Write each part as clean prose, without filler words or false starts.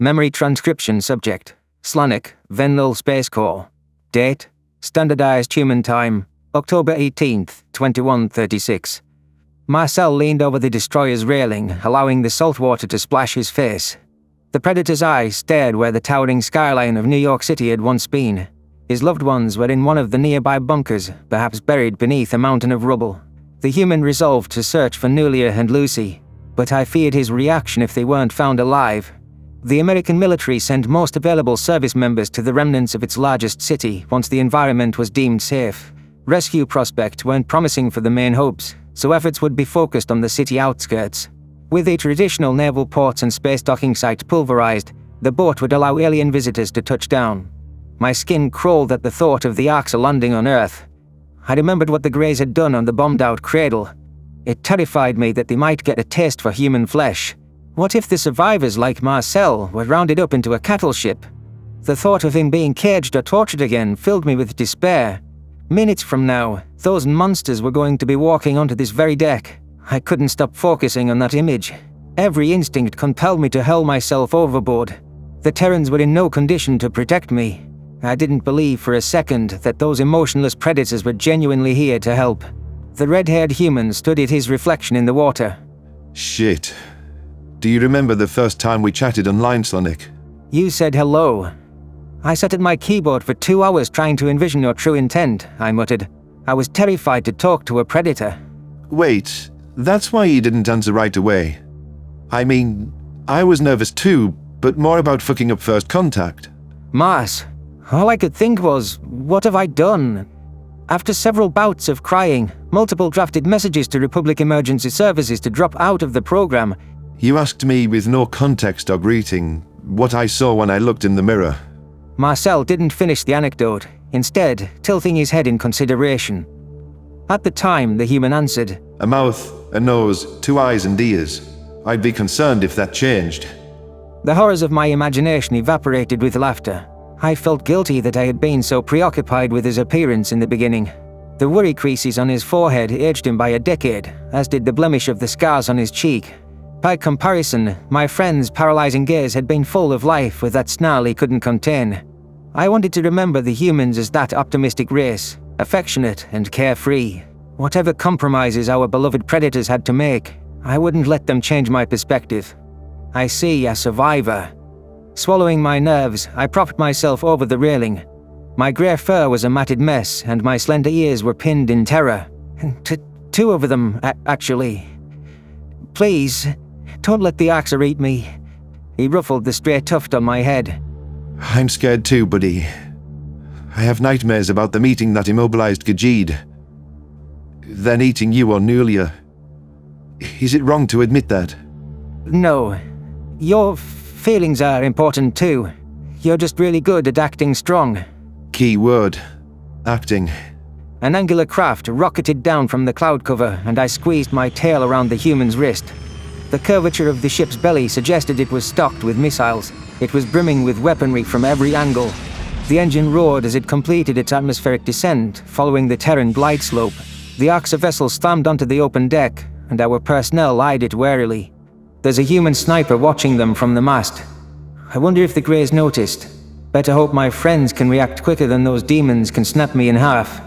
Memory transcription subject. Slanik, Venlil Space Corps. Date. Standardized human time. October 18th, 2136. Marcel leaned over the destroyer's railing, allowing the salt water to splash his face. The Predator's eyes stared where the towering skyline of New York City had once been. His loved ones were in one of the nearby bunkers, perhaps buried beneath a mountain of rubble. The human resolved to search for Nulia and Lucy, but I feared his reaction if they weren't found alive. The American military sent most available service members to the remnants of its largest city once the environment was deemed safe. Rescue prospects weren't promising for the main hubs, so efforts would be focused on the city outskirts. With the traditional naval ports and space docking sites pulverized, the boat would allow alien visitors to touch down. My skin crawled at the thought of the Arks landing on Earth. I remembered what the Greys had done on the bombed-out cradle. It terrified me that they might get a taste for human flesh. What if the survivors like Marcel were rounded up into a cattle ship? The thought of him being caged or tortured again filled me with despair. Minutes from now, those monsters were going to be walking onto this very deck. I couldn't stop focusing on that image. Every instinct compelled me to hurl myself overboard. The Terrans were in no condition to protect me. I didn't believe for a second that those emotionless predators were genuinely here to help. The red-haired human studied his reflection in the water. Shit. Do you remember the first time we chatted online, Slanik? You said hello. I sat at my keyboard for 2 hours trying to envision your true intent, I muttered. I was terrified to talk to a predator. Wait, that's why you didn't answer right away. I mean, I was nervous too, but more about fucking up first contact. Mars, all I could think was, what have I done? After several bouts of crying, multiple drafted messages to Republic Emergency Services to drop out of the program. You asked me with no context or greeting what I saw when I looked in the mirror. Marcel didn't finish the anecdote, instead tilting his head in consideration. At the time, the human answered, A mouth, a nose, 2 eyes and ears. I'd be concerned if that changed. The horrors of my imagination evaporated with laughter. I felt guilty that I had been so preoccupied with his appearance in the beginning. The worry creases on his forehead aged him by a decade, as did the blemish of the scars on his cheek. By comparison, my friend's paralyzing gaze had been full of life with that snarl he couldn't contain. I wanted to remember the humans as that optimistic race, affectionate and carefree. Whatever compromises our beloved predators had to make, I wouldn't let them change my perspective. I see a survivor. Swallowing my nerves, I propped myself over the railing. My grey fur was a matted mess, and my slender ears were pinned in terror. Two of them, actually. Please, don't let the Axer eat me. He ruffled the stray tuft on my head. I'm scared too, buddy. I have nightmares about them eating that immobilized Gajid. Then eating you or Nulia. Is it wrong to admit that? No. Your feelings are important too. You're just really good at acting strong. Key word. Acting. An angular craft rocketed down from the cloud cover, and I squeezed my tail around the human's wrist. The curvature of the ship's belly suggested it was stocked with missiles. It was brimming with weaponry from every angle. The engine roared as it completed its atmospheric descent, following the Terran glide slope. The Arxa vessel slammed onto the open deck, and our personnel eyed it warily. There's a human sniper watching them from the mast. I wonder if the Greys noticed. Better hope my friends can react quicker than those demons can snap me in half.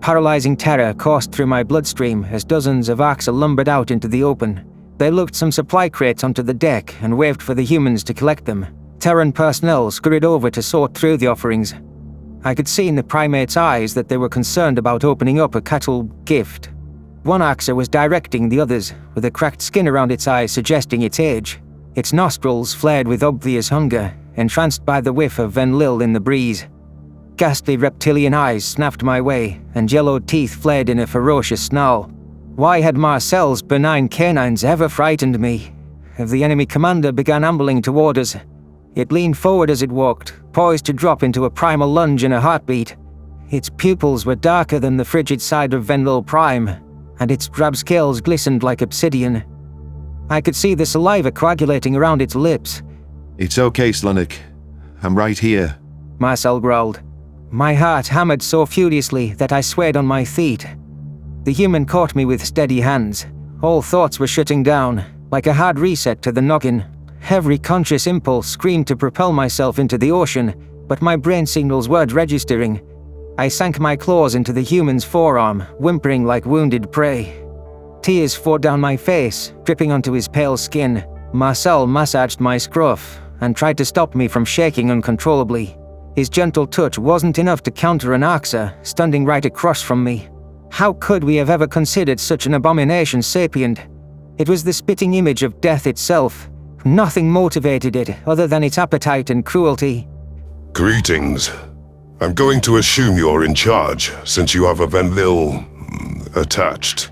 Paralyzing terror coursed through my bloodstream as dozens of Arxa lumbered out into the open. They lugged some supply crates onto the deck and waved for the humans to collect them. Terran personnel scurried over to sort through the offerings. I could see in the primates' eyes that they were concerned about opening up a cattle gift. One Arxa was directing the others, with a cracked skin around its eyes suggesting its age. Its nostrils flared with obvious hunger, entranced by the whiff of Venlil in the breeze. Ghastly reptilian eyes snapped my way, and yellowed teeth flared in a ferocious snarl. Why had Marcel's benign canines ever frightened me? The enemy commander began ambling toward us. It leaned forward as it walked, poised to drop into a primal lunge in a heartbeat. Its pupils were darker than the frigid side of Venlil Prime, and its drab scales glistened like obsidian. I could see the saliva coagulating around its lips. It's okay, Slanik. I'm right here. Marcel growled. My heart hammered so furiously that I swayed on my feet. The human caught me with steady hands. All thoughts were shutting down, like a hard reset to the noggin. Every conscious impulse screamed to propel myself into the ocean, but my brain signals weren't registering. I sank my claws into the human's forearm, whimpering like wounded prey. Tears poured down my face, dripping onto his pale skin. Marcel massaged my scruff and tried to stop me from shaking uncontrollably. His gentle touch wasn't enough to counter an Arxer, standing right across from me. How could we have ever considered such an abomination sapient? It was the spitting image of death itself. Nothing motivated it other than its appetite and cruelty. Greetings. I'm going to assume you're in charge, since you have a Venville attached.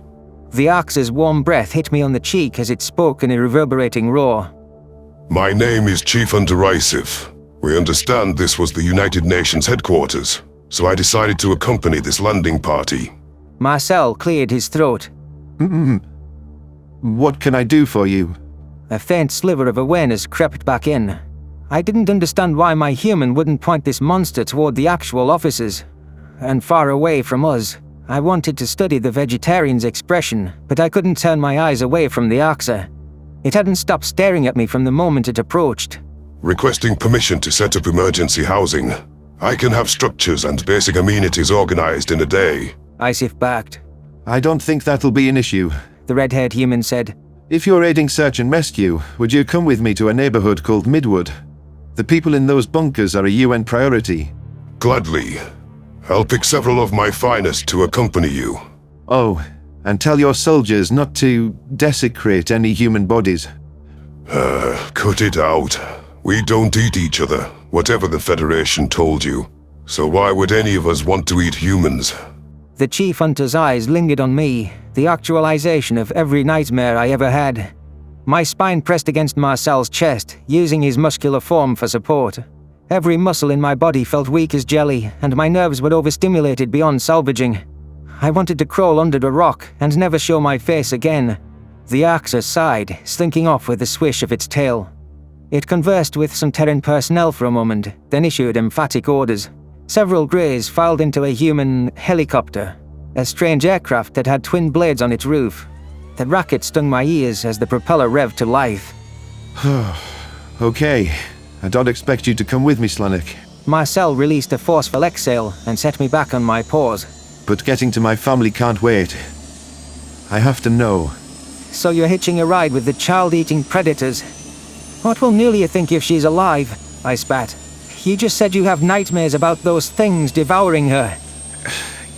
The Arxer's warm breath hit me on the cheek as it spoke in a reverberating roar. My name is Chief Underisive. We understand this was the United Nations headquarters, so I decided to accompany this landing party. Marcel cleared his throat. What can I do for you? A faint sliver of awareness crept back in. I didn't understand why my human wouldn't point this monster toward the actual officers. And far away from us, I wanted to study the vegetarian's expression, but I couldn't turn my eyes away from the Arxer. It hadn't stopped staring at me from the moment it approached. Requesting permission to set up emergency housing. I can have structures and basic amenities organized in a day. Sif backed. I don't think that'll be an issue. The red-haired human said. If you're aiding search and rescue, would you come with me to a neighborhood called Midwood? The people in those bunkers are a UN priority. Gladly. I'll pick several of my finest to accompany you. Oh, and tell your soldiers not to desecrate any human bodies. Cut it out. We don't eat each other, whatever the Federation told you. So why would any of us want to eat humans? The Chief Hunter's eyes lingered on me, the actualization of every nightmare I ever had. My spine pressed against Marcel's chest, using his muscular form for support. Every muscle in my body felt weak as jelly, and my nerves were overstimulated beyond salvaging. I wanted to crawl under a rock and never show my face again. The Arxer sighed, slinking off with a swish of its tail. It conversed with some Terran personnel for a moment, then issued emphatic orders. Several Greys filed into a human helicopter, a strange aircraft that had twin blades on its roof. The racket stung my ears as the propeller revved to life. Okay, I don't expect you to come with me, Slanik. Marcel released a forceful exhale and set me back on my paws. But getting to my family can't wait. I have to know. So you're hitching a ride with the child-eating predators? What will Nulia think if she's alive? I spat. You just said you have nightmares about those things devouring her.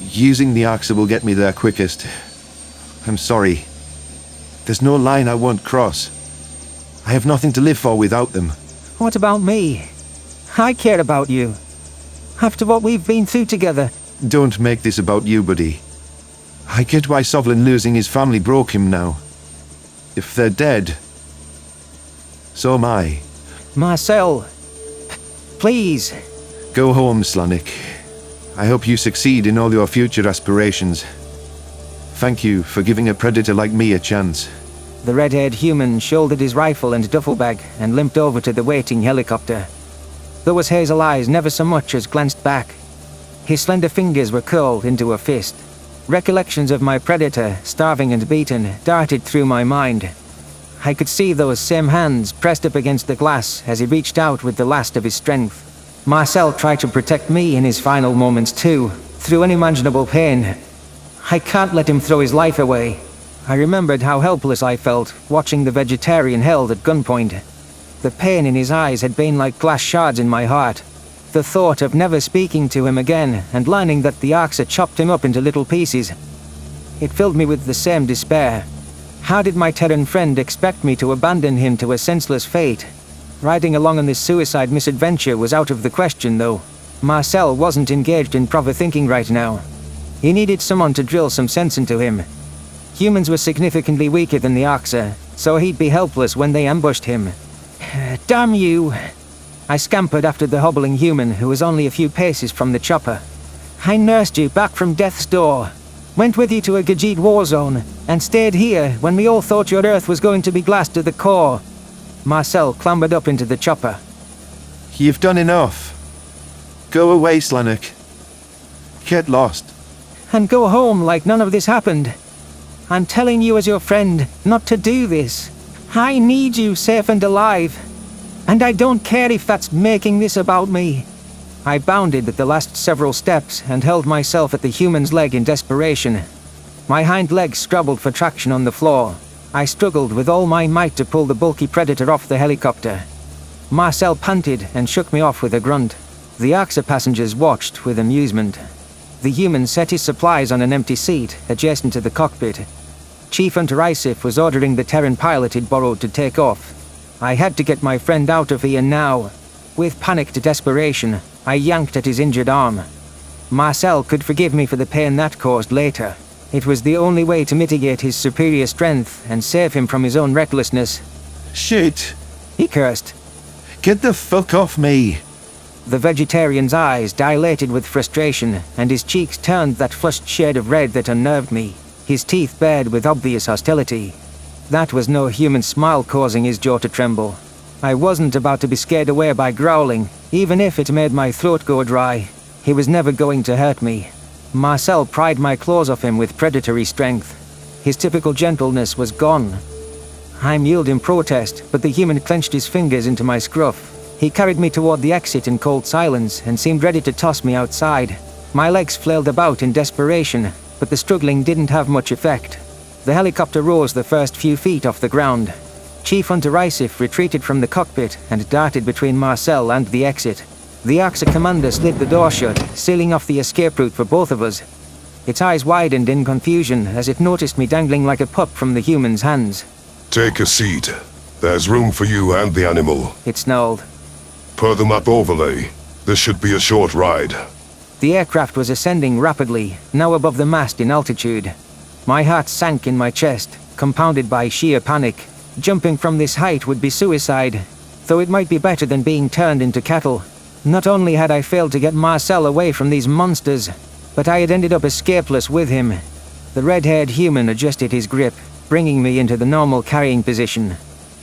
Using the Arxer will get me there quickest. I'm sorry. There's no line I won't cross. I have nothing to live for without them. What about me? I care about you. After what we've been through together. Don't make this about you, buddy. I get why Sovlin losing his family broke him now. If they're dead, so am I. Marcel, please. Go home, Slanik. I hope you succeed in all your future aspirations. Thank you for giving a predator like me a chance. The red-haired human shouldered his rifle and duffel bag and limped over to the waiting helicopter. Though his hazel eyes never so much as glanced back. His slender fingers were curled into a fist. Recollections of my predator, starving and beaten, darted through my mind. I could see those same hands pressed up against the glass as he reached out with the last of his strength. Marcel tried to protect me in his final moments too, through unimaginable pain. I can't let him throw his life away. I remembered how helpless I felt, watching the vegetarian held at gunpoint. The pain in his eyes had been like glass shards in my heart. The thought of never speaking to him again, and learning that the Arxer chopped him up into little pieces. It filled me with the same despair. How did my Terran friend expect me to abandon him to a senseless fate? Riding along on this suicide misadventure was out of the question, though. Marcel wasn't engaged in proper thinking right now. He needed someone to drill some sense into him. Humans were significantly weaker than the Arxer, so he'd be helpless when they ambushed him. Damn you! I scampered after the hobbling human who was only a few paces from the chopper. I nursed you back from death's door, went with you to a Gajid war zone, and stayed here when we all thought your Earth was going to be glassed to the core. Marcel clambered up into the chopper. You've done enough. Go away, Slanik. Get lost. And go home like none of this happened. I'm telling you as your friend not to do this. I need you safe and alive. And I don't care if that's making this about me. I bounded at the last several steps and held myself at the human's leg in desperation. My hind legs scrabbled for traction on the floor. I struggled with all my might to pull the bulky predator off the helicopter. Marcel panted and shook me off with a grunt. The AXA passengers watched with amusement. The human set his supplies on an empty seat adjacent to the cockpit. Chief Hunter Isif was ordering the Terran pilot he'd borrowed to take off. I had to get my friend out of here now. With panicked desperation, I yanked at his injured arm. Marcel could forgive me for the pain that caused later. It was the only way to mitigate his superior strength and save him from his own recklessness. Shit! He cursed. Get the fuck off me! The vegetarian's eyes dilated with frustration, and his cheeks turned that flushed shade of red that unnerved me, his teeth bared with obvious hostility. That was no human smile causing his jaw to tremble. I wasn't about to be scared away by growling, even if it made my throat go dry. He was never going to hurt me. Marcel pried my claws off him with predatory strength. His typical gentleness was gone. I mewed in protest, but the human clenched his fingers into my scruff. He carried me toward the exit in cold silence and seemed ready to toss me outside. My legs flailed about in desperation, but the struggling didn't have much effect. The helicopter rose the first few feet off the ground. Chief Hunter Isif retreated from the cockpit and darted between Marcel and the exit. The AXA commander slid the door shut, sealing off the escape route for both of us. Its eyes widened in confusion as it noticed me dangling like a pup from the human's hands. Take a seat. There's room for you and the animal. It snarled. Per the map overlay, this should be a short ride. The aircraft was ascending rapidly, now above the mast in altitude. My heart sank in my chest, compounded by sheer panic. Jumping from this height would be suicide, though it might be better than being turned into cattle. Not only had I failed to get Marcel away from these monsters, but I had ended up escapeless with him. The red-haired human adjusted his grip, bringing me into the normal carrying position.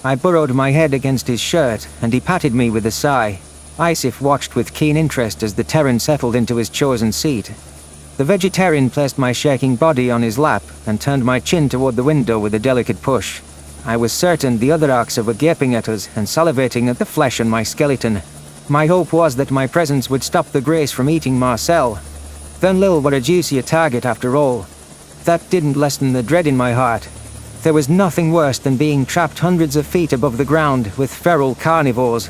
I burrowed my head against his shirt, and he patted me with a sigh. Isif watched with keen interest as the Terran settled into his chosen seat. The vegetarian placed my shaking body on his lap and turned my chin toward the window with a delicate push. I was certain the other AXA were gaping at us and salivating at the flesh on my skeleton. My hope was that my presence would stop the Grace from eating Marcel. Van Lille were a juicier target after all. That didn't lessen the dread in my heart. There was nothing worse than being trapped hundreds of feet above the ground with feral carnivores.